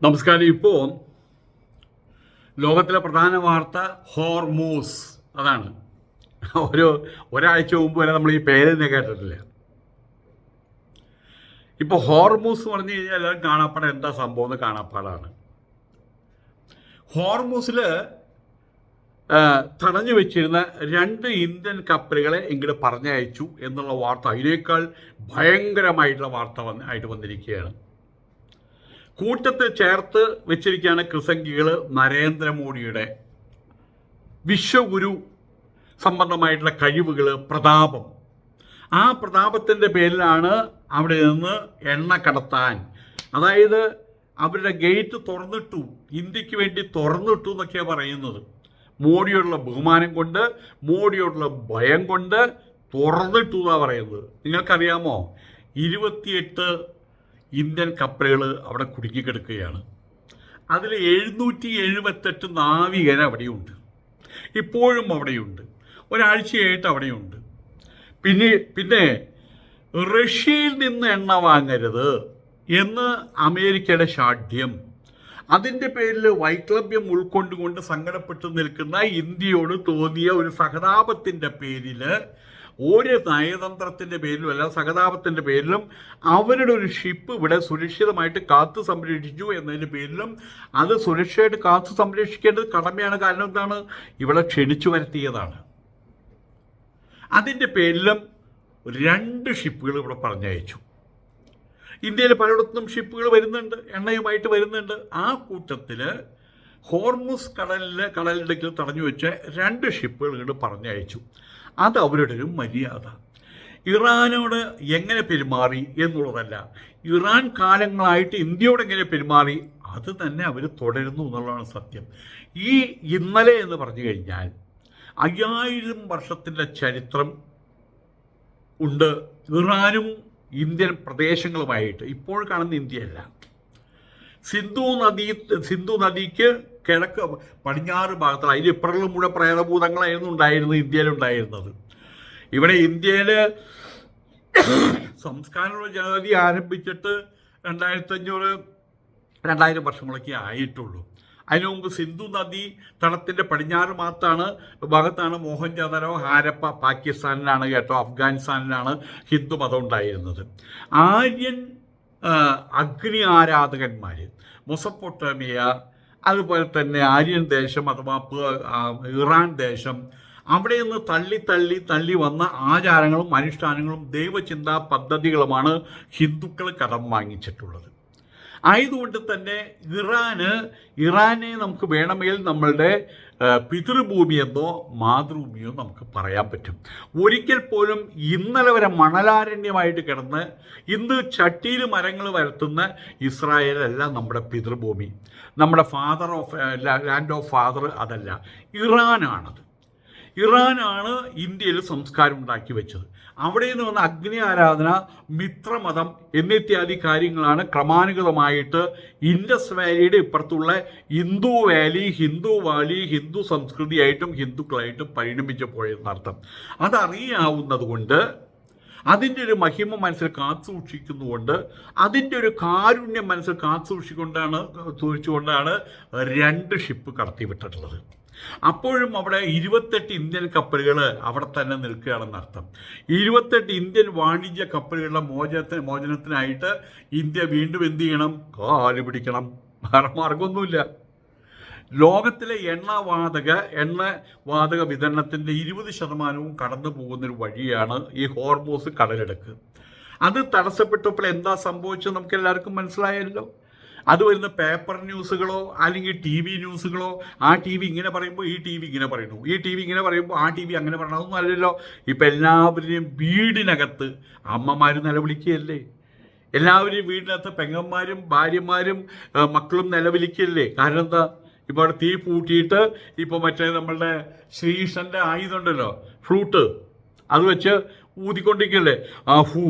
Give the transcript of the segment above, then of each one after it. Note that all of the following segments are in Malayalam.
നമസ്കാരം. ഇപ്പോൾ ലോകത്തിലെ പ്രധാന വാർത്ത ഹോർമൂസ്. അതാണ്. ഒരു ഒരാഴ്ച മുമ്പ് വരെ നമ്മൾ ഈ പേരെന്നെ കേട്ടിട്ടില്ല. ഇപ്പോൾ ഹോർമൂസ് എന്ന് പറഞ്ഞു കഴിഞ്ഞാൽ എല്ലാവരും കാണാപ്പാടം എന്താ സംഭവം എന്ന് കാണാപ്പാടാണ്. ഹോർമൂസിൽ തടഞ്ഞു വെച്ചിരുന്ന 2 ഇന്ത്യൻ കപ്പലുകളെ ഇങ്ങോട്ട് പറഞ്ഞയച്ചു എന്നുള്ള വാർത്ത അതിനേക്കാൾ ഭയങ്കരമായിട്ടുള്ള വാർത്ത ആയിട്ട് വന്നിരിക്കുകയാണ്. കൂട്ടത്തിൽ ചേർത്ത് വെച്ചിരിക്കുകയാണ് ക്രിസംഗികൾ നരേന്ദ്രമോദിയുടെ വിശ്വഗുരു സംബന്ധമായിട്ടുള്ള കഴിവുകൾ, പ്രതാപം. ആ പ്രതാപത്തിൻ്റെ പേരിലാണ് അവിടെ നിന്ന് എണ്ണ കടത്താൻ, അതായത് അവരുടെ ഗേറ്റ് തുറന്നിട്ടു, ഇന്ത്യക്ക് വേണ്ടി തുറന്നിട്ടു എന്നൊക്കെയാണ് പറയുന്നത്. മോഡിയോടുള്ള ബഹുമാനം കൊണ്ട്, മോഡിയോടുള്ള ഭയം കൊണ്ട് തുറന്നിട്ടു എന്നാണ് പറയുന്നത്. നിങ്ങൾക്കറിയാമോ, 28 ഇന്ത്യൻ കപ്പലുകൾ അവിടെ കുടുങ്ങിക്കിടക്കുകയാണ്. അതിൽ 778 നാവികർ അവിടെയുണ്ട്, ഇപ്പോഴും അവിടെയുണ്ട്, ഒരാഴ്ചയായിട്ട് അവിടെയുണ്ട്. പിന്നെ റഷ്യയിൽ നിന്ന് എണ്ണ വാങ്ങരുത് എന്ന് അമേരിക്കയുടെ ഷാഠ്യം, അതിൻ്റെ പേരിൽ വൈക്ലഭ്യം ഉൾക്കൊണ്ടുകൊണ്ട് സങ്കടപ്പെട്ടു നിൽക്കുന്ന ഇന്ത്യയോട് തോന്നിയ ഒരു സഹതാപത്തിൻ്റെ പേരിൽ, ഒരു നയതന്ത്രത്തിൻ്റെ പേരിലും അല്ല, സഹതാപത്തിൻ്റെ പേരിലും അവരുടെ ഒരു ഷിപ്പ് ഇവിടെ സുരക്ഷിതമായിട്ട് കാത്തു സംരക്ഷിച്ചു എന്നതിൻ്റെ പേരിലും അത് സുരക്ഷയായിട്ട് കാത്തു സംരക്ഷിക്കേണ്ടത് കടമയാണ്. കാരണം എന്താണ്, ഇവിടെ ക്ഷണിച്ചു വരുത്തിയതാണ്. അതിൻ്റെ പേരിലും 2 ഷിപ്പുകൾ ഇവിടെ പറഞ്ഞയച്ചു. ഇന്ത്യയിൽ പലയിടത്തും ഷിപ്പുകൾ വരുന്നുണ്ട്, എണ്ണയുമായിട്ട് വരുന്നുണ്ട്. ആ കൂട്ടത്തിൽ ഹോർമുസ് കടലിടുക്കിൽ തടഞ്ഞു വെച്ച് 2 ഷിപ്പുകൾ ഇങ്ങോട്ട് പറഞ്ഞയച്ചു. അത് അവരുടെ ഒരു മര്യാദ. ഇറാനോട് എങ്ങനെ പെരുമാറി എന്നുള്ളതല്ല, ഇറാൻ കാലങ്ങളായിട്ട് ഇന്ത്യയോട് എങ്ങനെ പെരുമാറി അത് തന്നെ അവർ തുടരുന്നു എന്നുള്ളതാണ് സത്യം. ഇന്നലെ എന്ന് പറഞ്ഞു കഴിഞ്ഞാൽ 5000 വർഷത്തിൻ്റെ ചരിത്രം ഉണ്ട് ഇറാനും ഇന്ത്യൻ പ്രദേശങ്ങളുമായിട്ട്. ഇപ്പോൾ കാണുന്ന ഇന്ത്യയല്ല. സിന്ധു നദിക്ക് കിഴക്ക് പടിഞ്ഞാറ് ഭാഗത്തുള്ള അതിൽ ഇപ്പുറമുള്ള മുഴുവൻ പ്രേതഭൂതങ്ങളായിരുന്നു ഇന്ത്യയിലുണ്ടായിരുന്നത്. ഇവിടെ ഇന്ത്യയിൽ സംസ്കാരമുള്ള ജനതി ആരംഭിച്ചിട്ട് 2500-2000 വർഷങ്ങളൊക്കെ ആയിട്ടുള്ളൂ. അതിനു മുമ്പ് സിന്ധു നദി തടത്തിൻ്റെ പടിഞ്ഞാറ് ഭാഗത്താണ് മോഹൻജാദാരോ, ഹാരപ്പ പാകിസ്ഥാനിലാണ് കേട്ടോ, അഫ്ഗാനിസ്ഥാനിലാണ് ഹിന്ദു മതം ഉണ്ടായിരുന്നത്. ആര്യൻ അഗ്നി ആരാധകന്മാർ മെസൊപ്പൊട്ടേമിയ, അതുപോലെ തന്നെ ആര്യൻ ദേശം അഥവാ ഇറാൻ ദേശം, അവിടെ നിന്ന് തള്ളി വന്ന ആചാരങ്ങളും അനുഷ്ഠാനങ്ങളും ദൈവചിന്താ പദ്ധതികളുമാണ് ഹിന്ദുക്കൾ കടം വാങ്ങിച്ചിട്ടുള്ളത്. ആയതുകൊണ്ട് തന്നെ ഇറാനെ നമുക്ക് വേണമെങ്കിൽ നമ്മളുടെ പിതൃഭൂമിയെന്നോ മാതൃഭൂമിയോ നമുക്ക് പറയാൻ പറ്റും. ഒരിക്കൽ പോലും ഇന്നലെ വരെ മണലാരണ്യമായിട്ട് കിടന്ന് ഇന്ന് ചട്ടിയിൽ മരങ്ങൾ വരുത്തുന്ന ഇസ്രായേലല്ല നമ്മുടെ പിതൃഭൂമി, നമ്മുടെ ലാൻഡ് ഓഫ് ഫാദർ അതല്ല, ഇറാനാണത്. ഇറാനാണ് ഇന്ത്യയിൽ സംസ്കാരം ഉണ്ടാക്കി വെച്ചത്. അവിടെ നിന്ന് വന്ന അഗ്നി ആരാധന, മിത്രമതം എന്നിത്യാദി കാര്യങ്ങളാണ് ക്രമാനുഗതമായിട്ട് ഇൻഡസ് വാലിയുടെ ഇപ്പുറത്തുള്ള ഹിന്ദു വാലി ഹിന്ദു സംസ്കൃതിയായിട്ടും ഹിന്ദുക്കളായിട്ടും പരിണമിച്ചു പോയെന്നർത്ഥം. അതറിയാവുന്നത് കൊണ്ട്, അതിൻ്റെ ഒരു മഹിമ മനസ്സിൽ കാത്തു സൂക്ഷിക്കുന്നുകൊണ്ട്, അതിൻ്റെ ഒരു കാരുണ്യം മനസ്സിൽ കാത്തു സൂക്ഷിച്ചുകൊണ്ടാണ് 2 ഷിപ്പ് കടത്തിവിട്ടിട്ടുള്ളത്. അപ്പോഴും അവിടെ 28 ഇന്ത്യൻ കപ്പലുകൾ അവിടെ തന്നെ നിൽക്കുകയാണെന്നർത്ഥം. 28 ഇന്ത്യൻ വാണിജ്യ കപ്പലുകളുടെ മോചനത്തിനായിട്ട് ഇന്ത്യ വീണ്ടും എന്ത് ചെയ്യണം? കാല് പിടിക്കണം. വേറെ മാർഗമൊന്നുമില്ല. ലോകത്തിലെ എണ്ണവാതക വിതരണത്തിൻ്റെ 20% കടന്നു പോകുന്നൊരു വഴിയാണ് ഈ ഹോർമൂസ് കടലിടുക്ക്. അത് തടസ്സപ്പെട്ടപ്പോൾ എന്താ സംഭവിച്ചത് നമുക്ക് എല്ലാവർക്കും മനസ്സിലായല്ലോ. അത് വരുന്ന പേപ്പർ ന്യൂസുകളോ അല്ലെങ്കിൽ TV ന്യൂസുകളോ, ആ TV ഇങ്ങനെ പറയുമ്പോൾ ഈ TV ഇങ്ങനെ പറയുന്നു, ഈ TV ഇങ്ങനെ പറയുമ്പോൾ ആ TV അങ്ങനെ പറയണം, അതൊന്നും അല്ലല്ലോ. ഇപ്പം എല്ലാവരുടെയും വീടിനകത്ത് അമ്മമാർ നിലവിളിക്കുകയല്ലേ, എല്ലാവരെയും വീടിനകത്ത് പെങ്ങന്മാരും ഭാര്യമാരും മക്കളും നിലവിളിക്കുകയല്ലേ. കാരണം എന്താ, ഇപ്പോൾ അവിടെ തീ പൂട്ടിയിട്ട് ഇപ്പോൾ മറ്റേ നമ്മളുടെ ശ്രീകൃഷ്ണൻ്റെ ആയുധമുണ്ടല്ലോ, ഫ്ലൂട്ട്, അത് വെച്ച് ഊതിക്കൊണ്ടിരിക്കല്ലേ, ആഫു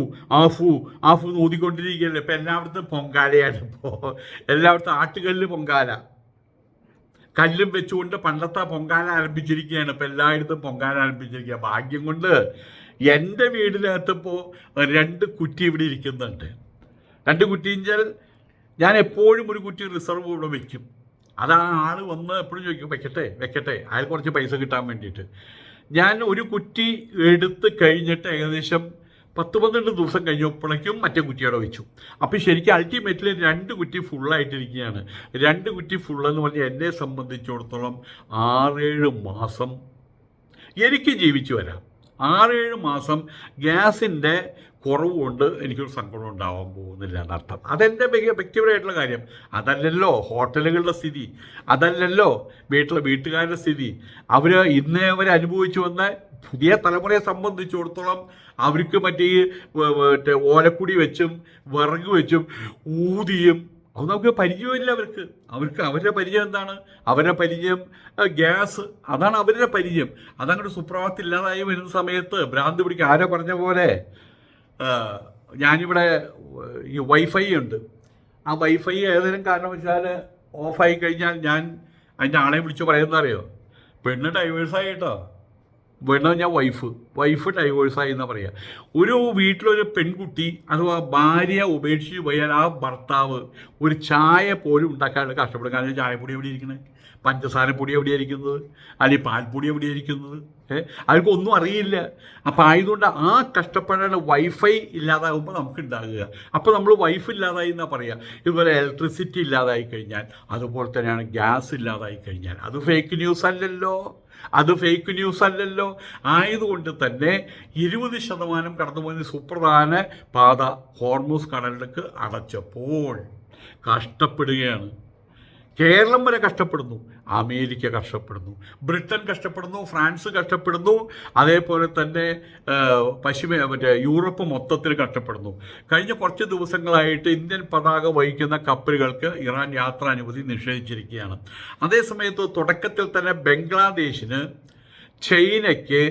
ഊതിക്കൊണ്ടിരിക്കുകയല്ലേ. ഇപ്പം എല്ലായിടത്തും പൊങ്കാലയാണ്. ഇപ്പോൾ എല്ലായിടത്തും ആട്ടുകല്ല് പൊങ്കാല, കല്ലും വെച്ചുകൊണ്ട് പണ്ടത്തെ പൊങ്കാല ആരംഭിച്ചിരിക്കുകയാണ്. ഇപ്പം എല്ലായിടത്തും പൊങ്കാല ആരംഭിച്ചിരിക്കുക. ഭാഗ്യം കൊണ്ട് എൻ്റെ വീടിനകത്തിപ്പോൾ 2 കുറ്റി ഇവിടെ ഇരിക്കുന്നുണ്ട്. 2 കുറ്റിഞ്ചാൽ ഞാൻ എപ്പോഴും ഒരു കുറ്റി റിസർവ് ഇവിടെ വെക്കും. അതാ ആൾ വന്ന് എപ്പോഴും ചോദിക്കും വെക്കട്ടെ അയാൾ കുറച്ച് പൈസ കിട്ടാൻ വേണ്ടിയിട്ട്. ഞാൻ ഒരു കുറ്റി എടുത്ത് കഴിഞ്ഞിട്ട് ഏകദേശം 10-12 ദിവസം കഴിഞ്ഞപ്പോഴേക്കും മറ്റേ കുറ്റിയോടെ വെച്ചു. അപ്പോൾ ശരിക്കും അൾട്ടിമേറ്റ്ലി 2 കുറ്റി ഫുള്ളായിട്ടിരിക്കുകയാണ്. 2 കുറ്റി ഫുള്ളെന്ന് പറഞ്ഞാൽ എന്നെ സംബന്ധിച്ചിടത്തോളം 6-7 മാസം എനിക്ക് ജീവിച്ചു വരാം. 6-7 മാസം ഗ്യാസിൻ്റെ കുറവ് കൊണ്ട് എനിക്കൊരു സങ്കടം ഉണ്ടാവാൻ പോകുന്നില്ല എന്നർത്ഥം. അതെൻ്റെ വ്യക്തിപരമായിട്ടുള്ള കാര്യം. അതല്ലല്ലോ ഹോട്ടലുകളുടെ സ്ഥിതി, അതല്ലല്ലോ വീട്ടുകാരുടെ സ്ഥിതി. ഇന്നേ അവർ അനുഭവിച്ചു വന്ന പുതിയ തലമുറയെ സംബന്ധിച്ചിടത്തോളം അവർക്ക് മറ്റേ ഓലക്കുടി വെച്ചും വിറക് വെച്ചും ഊതിയും അത് നമുക്ക് പരിചയമില്ല. അവരുടെ പരിചയം എന്താണ്? അവരുടെ പരിചയം ഗ്യാസ്, അതാണ് അവരുടെ പരിചയം. അതങ്ങോട്ട് സുപ്രഭാതത്തില്ലാതായി വരുന്ന സമയത്ത് ഭ്രാന്ത് പിടിക്കുക. ആരോ പറഞ്ഞ പോലെ ഞാനിവിടെ ഈ വൈഫൈ ഉണ്ട്. ആ വൈഫൈ ഏതെങ്കിലും കാരണം വെച്ചാൽ ഓഫായി കഴിഞ്ഞാൽ ഞാൻ അതിൻ്റെ ആളെ വിളിച്ച് പറയുന്നത് അറിയോ? പെണ്ണ് ഡൈവേഴ്സായി കേട്ടോ. പെണ്ണ് ഞാൻ വൈഫ് ഡൈവേഴ്സായി എന്നാണ് പറയുക. ഒരു വീട്ടിലൊരു പെൺകുട്ടി അഥവാ ഭാര്യ ഉപേക്ഷിച്ച് പോയാൽ ആ ഭർത്താവ് ഒരു ചായ പോലും ഉണ്ടാക്കാനുള്ള കഷ്ടപ്പെടും. കാരണം ചായപ്പൊടി എവിടെ ഇരിക്കുന്നത്, പഞ്ചസാരപ്പൊടി എവിടെയാണ് ഇരിക്കുന്നത്, അല്ലെങ്കിൽ പാൽപ്പൊടി എവിടെയാണ് ഇരിക്കുന്നത്, അവർക്കൊന്നും അറിയില്ല. അപ്പം ആയതുകൊണ്ട് ആ കഷ്ടപ്പാടാണ് വൈഫൈ ഇല്ലാതാകുമ്പോൾ നമുക്ക് ഉണ്ടാകുക. അപ്പോൾ നമ്മൾ വൈഫ് ഇല്ലാതായി എന്നാണ് പറയുക. ഇതുപോലെ ഇലക്ട്രിസിറ്റി ഇല്ലാതായി കഴിഞ്ഞാൽ, അതുപോലെ തന്നെയാണ് ഗ്യാസ് ഇല്ലാതായി കഴിഞ്ഞാൽ, അത് ഫേക്ക് ന്യൂസ് അല്ലല്ലോ. ആയതുകൊണ്ട് തന്നെ 20% കടന്നുപോകുന്ന സുപ്രധാന പാത ഹോർമൂസ് കടലിലേക്ക് അടച്ചപ്പോൾ കഷ്ടപ്പെടുകയാണ്. കേരളം വരെ കഷ്ടപ്പെടുന്നു, അമേരിക്ക കഷ്ടപ്പെടുന്നു, ബ്രിട്ടൻ കഷ്ടപ്പെടുന്നു, ഫ്രാൻസ് കഷ്ടപ്പെടുന്നു, അതേപോലെ തന്നെ യൂറോപ്പ് മൊത്തത്തിൽ കഷ്ടപ്പെടുന്നു. കഴിഞ്ഞ കുറച്ച് ദിവസങ്ങളായിട്ട് ഇന്ത്യൻ പതാക വഹിക്കുന്ന കപ്പലുകൾക്ക് ഇറാൻ യാത്രാനുമതി നിഷേധിച്ചിരിക്കുകയാണ്. അതേസമയത്ത് തുടക്കത്തിൽ തന്നെ ബംഗ്ലാദേശിന്, ചൈനയ്ക്ക്,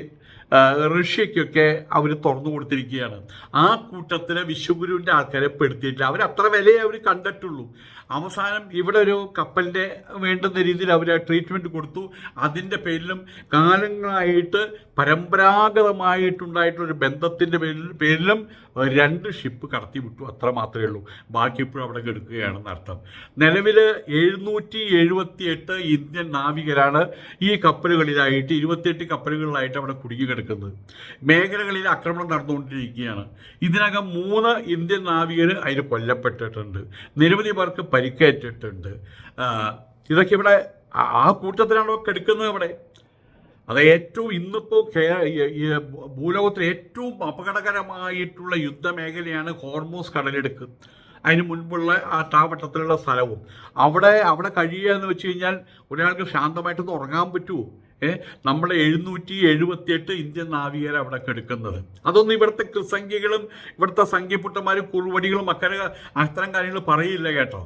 റഷ്യയ്ക്കൊക്കെ അവർ തുറന്നു കൊടുത്തിരിക്കുകയാണ്. ആ കൂട്ടത്തിൽ വിശ്വഗുരുവിൻ്റെ ആൾക്കാരെ പെടുത്തിയിട്ടില്ല. അവരത്ര വിലയെ അവർ കണ്ടിട്ടുള്ളൂ. അവസാനം ഇവിടെ ഒരു കപ്പലിൻ്റെ വേണ്ടുന്ന രീതിയിൽ അവർ ട്രീറ്റ്മെൻറ്റ് കൊടുത്തു. അതിൻ്റെ പേരിലും കാലങ്ങളായിട്ട് പരമ്പരാഗതമായിട്ടുണ്ടായിട്ടുള്ളൊരു ബന്ധത്തിൻ്റെ പേരിലും 2 ഷിപ്പ് കടത്തി വിട്ടു. അത്ര മാത്രമേ ഉള്ളൂ. ബാക്കി ഇപ്പോഴും അവിടെ കിടക്കുകയാണെന്ന് അർത്ഥം. നിലവിൽ 778 ഇന്ത്യൻ നാവികരാണ് ഈ കപ്പലുകളിലായിട്ട് 28 കപ്പലുകളിലായിട്ട് അവിടെ കുടുങ്ങി കിടക്കുന്നത്. മേഖലകളിൽ ആക്രമണം നടന്നുകൊണ്ടിരിക്കുകയാണ്. ഇതിനകം 3 ഇന്ത്യൻ നാവികർ അതിൽ കൊല്ലപ്പെട്ടിട്ടുണ്ട്. നിരവധി പേർക്ക് പരിക്കേറ്റിട്ടുണ്ട്. ഇതൊക്കെ ഇവിടെ ആ കൂട്ടത്തിലാണോ കിടക്കുന്നത് അവിടെ? അത് ഏറ്റവും ഇന്നിപ്പോൾ ഭൂലോകത്തിൽ ഏറ്റവും അപകടകരമായിട്ടുള്ള യുദ്ധമേഖലയാണ് ഹോർമൂസ് കടലിടുക്ക്. അതിന് മുൻപുള്ള ആ താവട്ടത്തിലുള്ള സ്ഥലവും അവിടെ കഴിയുക എന്ന് വെച്ച് കഴിഞ്ഞാൽ ഒരാൾക്ക് ശാന്തമായിട്ടൊന്ന് ഉറങ്ങാൻ പറ്റുമോ? നമ്മൾ 778 ഇന്ത്യൻ നാവികരെ അവിടെ കെടുക്കുന്നത്. അതൊന്നും ഇവിടുത്തെ സംഖ്യകളും ഇവിടുത്തെ സംഖ്യപുട്ടന്മാരും കുറുവടികളും അത്തരം കാര്യങ്ങൾ പറയില്ല കേട്ടോ.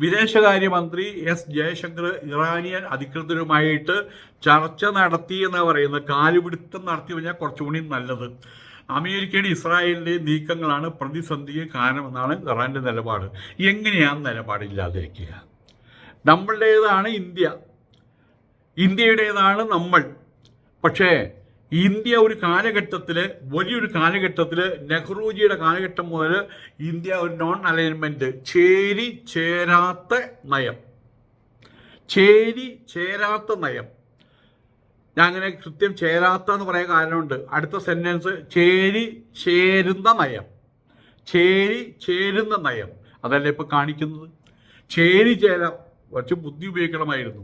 വിദേശകാര്യമന്ത്രി എസ് ജയശങ്കർ ഇറാനിയൻ അധികൃതരുമായിട്ട് ചർച്ച നടത്തി എന്നാണ് പറയുന്നത്. കാലുപിടുത്തം നടത്തി കഴിഞ്ഞാൽ കുറച്ചുകൂടി നല്ലത്. അമേരിക്കയുടെ ഇസ്രായേലിൻ്റെയും നീക്കങ്ങളാണ് പ്രതിസന്ധിക്ക് കാരണമെന്നാണ് ഇറാൻ്റെ നിലപാട്. എങ്ങനെയാണ് നിലപാടില്ലാതിരിക്കുക? നമ്മളുടേതാണ് ഇന്ത്യയുടേതാണ് നമ്മൾ. പക്ഷേ ഇന്ത്യ ഒരു കാലഘട്ടത്തിൽ, വലിയൊരു കാലഘട്ടത്തിൽ, നെഹ്റുജിയുടെ കാലഘട്ടം മുതൽ ഇന്ത്യ ഒരു നോൺ അലൈൻമെൻറ്റ്, ചേരാത്ത നയം. ഞാൻ അങ്ങനെ കൃത്യം ചേരാത്ത എന്ന് പറയാൻ കാരണമുണ്ട്. അടുത്ത സെൻറ്റൻസ് ചേരുന്ന നയം. അതല്ലേ ഇപ്പോൾ കാണിക്കുന്നത്? ചേരാം. കുറച്ച് ബുദ്ധി ഉപയോഗിക്കണമായിരുന്നു.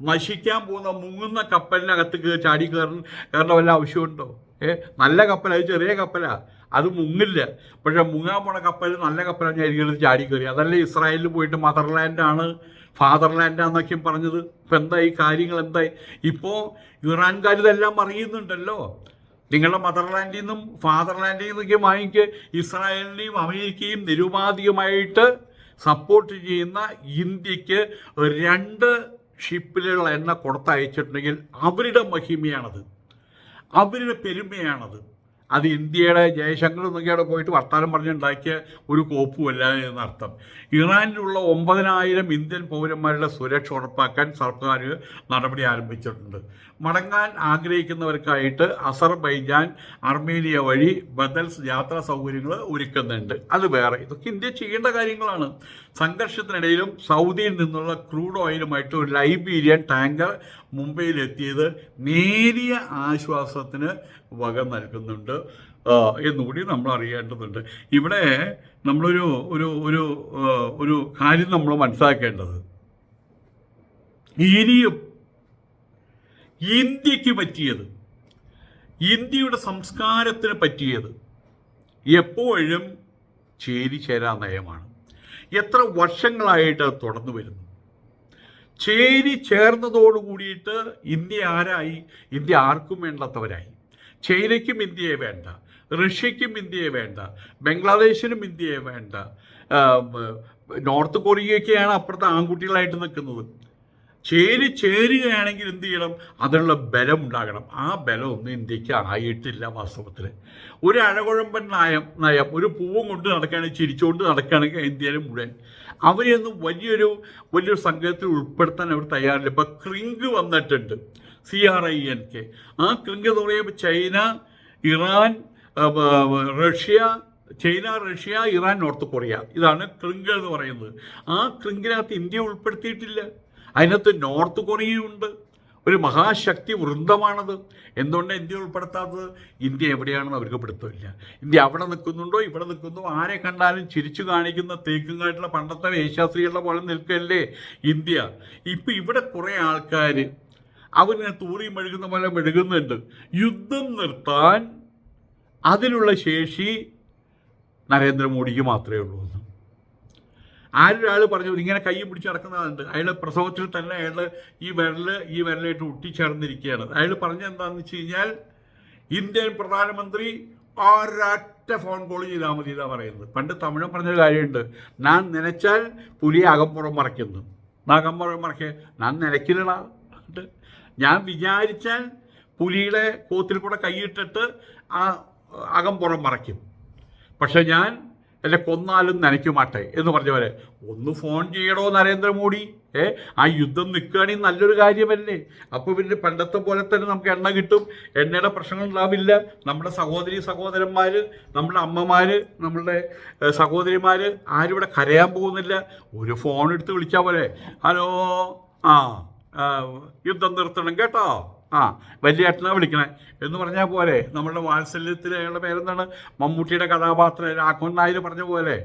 നശിക്കാൻ പോകുന്ന മുങ്ങുന്ന കപ്പലിനകത്ത് ചാടി കയറേണ്ട വല്ല ആവശ്യമുണ്ടോ? നല്ല കപ്പൽ, അത് ചെറിയ കപ്പലാണ്, അത് മുങ്ങില്ല. പക്ഷെ മുങ്ങാൻ പോണ കപ്പൽ നല്ല കപ്പലാണ്, ഞാൻ ചാടി കയറി. അതല്ലേ ഇസ്രായേലിൽ പോയിട്ട് ഫാദർലാൻഡാന്നൊക്കെയും പറഞ്ഞത്. ഇപ്പം എന്തായി കാര്യങ്ങൾ? എന്തായി? ഇപ്പോൾ ഇറാൻകാർ ഇതെല്ലാം അറിയുന്നുണ്ടല്ലോ. നിങ്ങളുടെ മദർലാൻഡിൽ നിന്നും ഫാദർലാൻഡിൽ നിന്നൊക്കെ വാങ്ങിക്ക്. ഇസ്രായേലിനെയും അമേരിക്കയും നിരുപാധികമായിട്ട് സപ്പോർട്ട് ചെയ്യുന്ന ഇന്ത്യക്ക് 2 ഷിപ്പിലുള്ള എണ്ണ കൊടുത്തയച്ചിട്ടുണ്ടെങ്കിൽ അവരുടെ മഹിമയാണത്, അവരുടെ പെരുമയാണത്. അത് ഇന്ത്യയുടെ ജയശങ്കർ എന്നൊക്കെ അവിടെ പോയിട്ട് വർത്തമാനം പറഞ്ഞുണ്ടാക്കിയ ഒരു കോപ്പുമല്ല എന്നർത്ഥം. ഇറാനിലുള്ള 9,000 ഇന്ത്യൻ പൗരന്മാരുടെ സുരക്ഷ ഉറപ്പാക്കാൻ സർക്കാർ നടപടി ആരംഭിച്ചിട്ടുണ്ട്. മടങ്ങാൻ ആഗ്രഹിക്കുന്നവർക്കായിട്ട് അസർബൈജാൻ, അർമേനിയ വഴി ബദൽ യാത്രാ സൗകര്യങ്ങൾ ഒരുക്കുന്നുണ്ട്. അത് വേറെ, ഇതൊക്കെ ഇന്ത്യ ചെയ്യേണ്ട കാര്യങ്ങളാണ്. സംഘർഷത്തിനിടയിലും സൗദിയിൽ നിന്നുള്ള ക്രൂഡ് ഓയിലുമായിട്ട് ഒരു ലൈബീരിയൻ ടാങ്കർ മുംബൈയിലെത്തിയത് നേരിയ ആശ്വാസത്തിന് വക നൽകുന്നുണ്ട് എന്നുകൂടി നമ്മൾ അറിയേണ്ടതുണ്ട്. ഇവിടെ നമ്മളൊരു ഒരു ഒരു ഒരു കാര്യം നമ്മൾ മനസ്സിലാക്കേണ്ടത്, ഇനിയും ഇന്ത്യക്ക് പറ്റിയത്, ഇന്ത്യയുടെ സംസ്കാരത്തിന് പറ്റിയത് എപ്പോഴും ചേരിചേരാ നയമാണ്. എത്ര വർഷങ്ങളായിട്ട് അത് തുടർന്നു വരുന്നു. ചേരി ചേർന്നതോടുകൂടിയിട്ട് ഇന്ത്യ ആരായി? ഇന്ത്യ ആർക്കും വേണ്ടാത്തവരായി. ചൈനയ്ക്കും ഇന്ത്യയെ വേണ്ട, റഷ്യയ്ക്കും ഇന്ത്യയെ വേണ്ട, ബംഗ്ലാദേശിനും ഇന്ത്യയെ വേണ്ട, നോർത്ത് കൊറിയയൊക്കെയാണ് അപ്പുറത്തെ ആൺകുട്ടികളായിട്ട് നിൽക്കുന്നത്. ചേരുകയാണെങ്കിൽ എന്ത് ചെയ്യണം? അതിനുള്ള ബലം ഉണ്ടാകണം. ആ ബലമൊന്നും ഇന്ത്യക്ക് ആയിട്ടില്ല. വാസ്തവത്തിൽ ഒരു അഴകുഴമ്പൻ നയം, ഒരു പൂവും കൊണ്ട് നടക്കുകയാണെങ്കിൽ, ചിരിച്ചുകൊണ്ട് നടക്കുകയാണെങ്കിൽ ഇന്ത്യയിൽ മുഴുവൻ അവരെയൊന്നും വലിയൊരു സംഘത്തിൽ ഉൾപ്പെടുത്താൻ അവർ തയ്യാറില്ല. ഇപ്പം ക്രിങ്ക് വന്നിട്ടുണ്ട്, CRINK. ആ ക്രിങ്ക് എന്ന് പറയുമ്പോൾ China, Russia, Iran, north Korea, ഇതാണ് ക്രിങ്ക് എന്ന് പറയുന്നത്. ആ ക്രിങ്കിനകത്ത് ഇന്ത്യ ഉൾപ്പെടുത്തിയിട്ടില്ല. അതിനകത്ത് നോർത്ത് കൊറിയയുണ്ട്. ഒരു മഹാശക്തി വൃന്ദമാണത്. എന്തുകൊണ്ട് ഇന്ത്യ ഉൾപ്പെടുത്താത്തത്? ഇന്ത്യ എവിടെയാണെന്ന് അവർക്ക് പിടുത്തമില്ല. ഇന്ത്യ അവിടെ നിൽക്കുന്നുണ്ടോ, ഇവിടെ നിൽക്കുന്നോ, ആരെ കണ്ടാലും ചിരിച്ചു കാണിക്കുന്ന തേക്കുമായിട്ടുള്ള പണ്ടത്തെ വേശ്യാസ്ത്രീകളുടെ പോലെ നിൽക്കല്ലേ ഇന്ത്യ. ഇപ്പം ഇവിടെ കുറേ ആൾക്കാർ അവരിനെ തൂറി മെഴുകുന്ന പോലെ മെഴുകുന്നുണ്ട്. യുദ്ധം നിർത്താൻ അതിനുള്ള ശേഷി നരേന്ദ്രമോദിക്ക് മാത്രമേ ഉള്ളൂ എന്ന് ആരൊരാൾ പറഞ്ഞു. ഇങ്ങനെ കൈ പിടിച്ച് നടക്കുന്നതുണ്ട്. അയാൾ പ്രസവത്തിൽ തന്നെ അയാൾ ഈ വിരലായിട്ട് ഒട്ടിച്ചേർന്നിരിക്കുകയാണ്. അയാൾ പറഞ്ഞെന്താണെന്ന് വെച്ച് കഴിഞ്ഞാൽ, ഇന്ത്യൻ പ്രധാനമന്ത്രി ഒരൊറ്റ ഫോൺ കോൾ ചെയ്താൽ മതി എന്നാണ് പറയുന്നത്. പണ്ട് തമിഴൻ പറഞ്ഞൊരു കാര്യമുണ്ട്, ഞാൻ നനച്ചാൽ പുലിയെ അകമ്പുറം മറയ്ക്കുന്നു. അകമ്പുറം മറയ്ക്കുക, ഞാൻ നനയ്ക്കില്ലടാ. ഞാൻ വിചാരിച്ചാൽ പുലിയുടെ കോത്തിൽ കൂടെ കൈയിട്ടിട്ട് ആ അകമ്പുറം മറയ്ക്കും. പക്ഷെ ഞാൻ എന്നെ കൊന്നാലും നനയ്ക്കുമാട്ടെ എന്ന് പറഞ്ഞ പോലെ ഒന്ന് ഫോൺ ചെയ്യണോ നരേന്ദ്രമോദി. ആ യുദ്ധം നിൽക്കുകയാണെങ്കിൽ നല്ലൊരു കാര്യമല്ലേ? അപ്പോൾ പിന്നെ പണ്ടത്തെ പോലെ തന്നെ നമുക്ക് എണ്ണ കിട്ടും, എണ്ണയുടെ പ്രശ്നങ്ങൾ ഉണ്ടാവില്ല. നമ്മുടെ സഹോദരന്മാർ, നമ്മുടെ അമ്മമാർ, നമ്മളുടെ സഹോദരിമാർ ആരും ഇവിടെ കരയാൻ പോകുന്നില്ല. ഒരു ഫോൺ എടുത്ത് വിളിച്ചാൽ പോലെ, ഹലോ, യുദ്ധം നിർത്തണം കേട്ടോ, വലിയ ഏട്ടനാ വിളിക്കണേ എന്ന് പറഞ്ഞാൽ പോലെ. നമ്മളുടെ വാത്സല്യത്തിൽ അയാളുടെ പേരെന്താണ്, മമ്മൂട്ടിയുടെ കഥാപാത്രം രാഘവൻ നായർ പറഞ്ഞ പോലെ.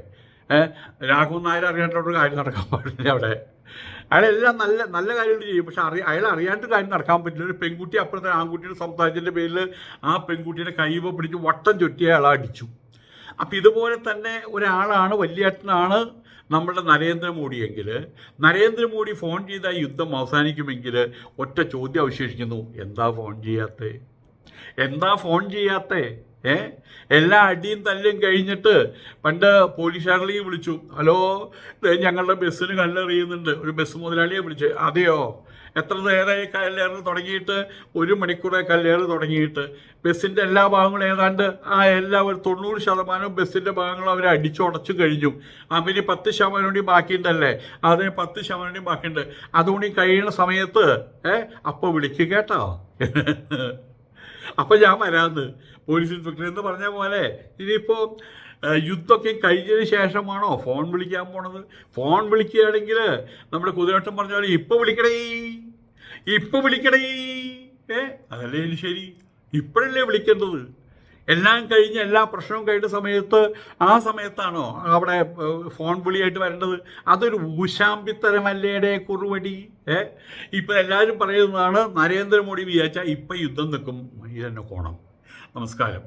രാഘവൻ നായർ അറിയാണ്ടൊരു കാര്യം നടക്കാൻ പാടില്ല അവിടെ. അയാളെല്ലാം നല്ല കാര്യങ്ങൾ ചെയ്യും, പക്ഷെ അയാൾ അറിയാണ്ട് കാര്യം നടക്കാൻ പറ്റില്ല. ഒരു പെൺകുട്ടി അപ്പുറത്തെ ആൺകുട്ടിയുടെ സംസാരിച്ചതിൻ്റെ പേരിൽ ആ പെൺകുട്ടിയുടെ കൈവ പിടിച്ച് വട്ടം ചുറ്റി അയാളെ അടിച്ചു. അപ്പം ഇതുപോലെ തന്നെ ഒരാളാണ്, വലിയേട്ടനാണ് നമ്മുടെ നരേന്ദ്രമോദിയെങ്കിൽ, നരേന്ദ്രമോദി ഫോൺ ചെയ്താൽ യുദ്ധം അവസാനിക്കുമെങ്കിൽ ഒറ്റ ചോദ്യം അവശേഷിക്കുന്നു, എന്താ ഫോൺ ചെയ്യാത്തേ? എല്ലാ അടിയും തല്ലും കഴിഞ്ഞിട്ട് പണ്ട് പോലീസുകാരിലേക്ക് വിളിച്ചു, ഹലോ, ഞങ്ങളുടെ ബസ്സിന് കല്ലെറിയുന്നുണ്ട്. ഒരു ബസ് മുതലാളിയെ വിളിച്ച്, അതെയോ, എത്ര നേരമായി കല്ലേറ് തുടങ്ങിയിട്ട്? 1 മണിക്കൂറായി കല്ലേറ് തുടങ്ങിയിട്ട്. ബസ്സിൻ്റെ എല്ലാ ഭാഗങ്ങളും ഏതാണ്ട് എല്ലാവരും 90% ബസ്സിൻ്റെ ഭാഗങ്ങളും അവർ അടിച്ചുടച്ചു കഴിഞ്ഞു. അവന് 10% കൂടി ബാക്കിയുണ്ടല്ലേ? അതിന് 10% കൂടി ബാക്കിയുണ്ട്. അതുകൊണ്ട് കഴിയുന്ന സമയത്ത് അപ്പോൾ വിളിക്കുക കേട്ടോ. അപ്പം ഞാൻ വരാമെന്ന് പോലീസ് ഇൻസ്പെക്ടർ എന്ന് പറഞ്ഞ പോലെ. ഇനിയിപ്പോൾ യുദ്ധമൊക്കെ കഴിഞ്ഞതിന് ശേഷമാണോ ഫോൺ വിളിക്കാൻ പോണത്? ഫോൺ വിളിക്കുകയാണെങ്കിൽ നമ്മുടെ കുതിരവട്ടം പറഞ്ഞ പോലെ ഇപ്പം വിളിക്കണേ, അതല്ലേ ശരി? ഇപ്പോഴല്ലേ വിളിക്കേണ്ടത്? എല്ലാം കഴിഞ്ഞ് എല്ലാ പ്രശ്നവും കഴിഞ്ഞ സമയത്ത്, ആ സമയത്താണോ അവിടെ ഫോൺ വിളിയായിട്ട് വരേണ്ടത്? അതൊരു ഊശാമ്പിത്തരമല്ലേടെ കുറുവടി. ഇപ്പം എല്ലാവരും പറയുന്നതാണ്, നരേന്ദ്രമോദി വിചാരിച്ചാൽ ഇപ്പം യുദ്ധം നിൽക്കും. ഇതെന്നെ കോണം. നമസ്കാരം.